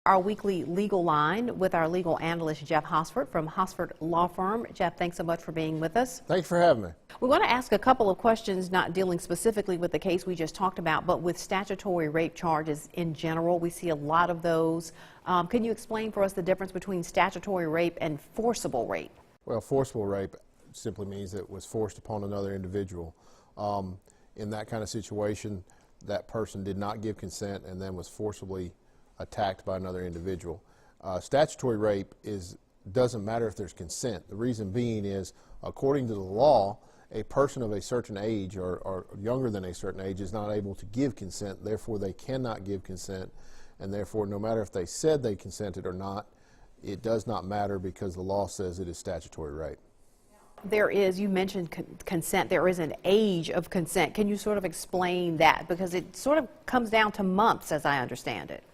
Our weekly legal line with our legal analyst, Jeff Hosford from Hosford Law Firm. Jeff, thanks so much for being with us. Thanks for having me. We want to ask a couple of questions, not dealing specifically with the case we just talked about, but with statutory rape charges in general. We see a lot of those. Can you explain for us the difference between statutory rape and forcible rape? Well, forcible rape simply means it was forced upon another individual. In that kind of situation, that person did not give consent and then was forcibly attacked by another individual. Statutory rape doesn't matter if there's consent. The reason being is, according to the law, a person of a certain age or younger than a certain age is not able to give consent. Therefore, they cannot give consent, and therefore, no matter if they said they consented or not, it does not matter because the law says it is statutory rape. There is, you mentioned consent, there is an age of consent. Can you sort of explain that? Because it sort of comes down to months, as I understand it.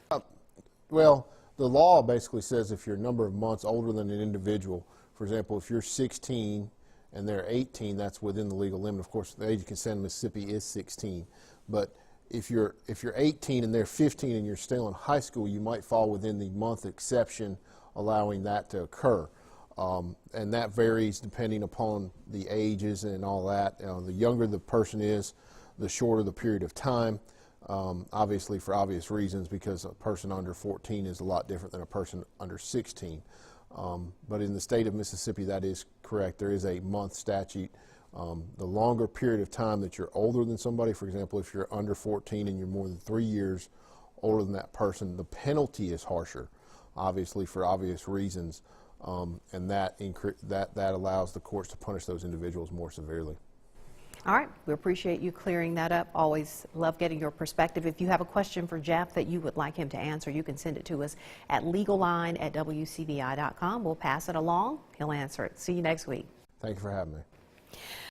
Well, the law basically says if you're a number of months older than an individual, for example, if you're 16 and they're 18, that's within the legal limit. Of course, the age of consent in Mississippi is 16. But if you're 18 and they're 15 and you're still in high school, you might fall within the month exception allowing that to occur. And that varies depending upon the ages and all that. The younger the person is, the shorter the period of time. Obviously for obvious reasons, because a person under 14 is a lot different than a person under 16. But in the state of Mississippi, that is correct. There is a month statute. The longer period of time that you're older than somebody, for example, if you're under 14 and you're more than 3 years older than that person, the penalty is harsher, obviously for obvious reasons. And that allows the courts to punish those individuals more severely. All right, we appreciate you clearing that up. Always love getting your perspective. If you have a question for Jeff that you would like him to answer, you can send it to us at legalline@wcbi.com. We'll pass it along. He'll answer it. See you next week. Thank you for having me.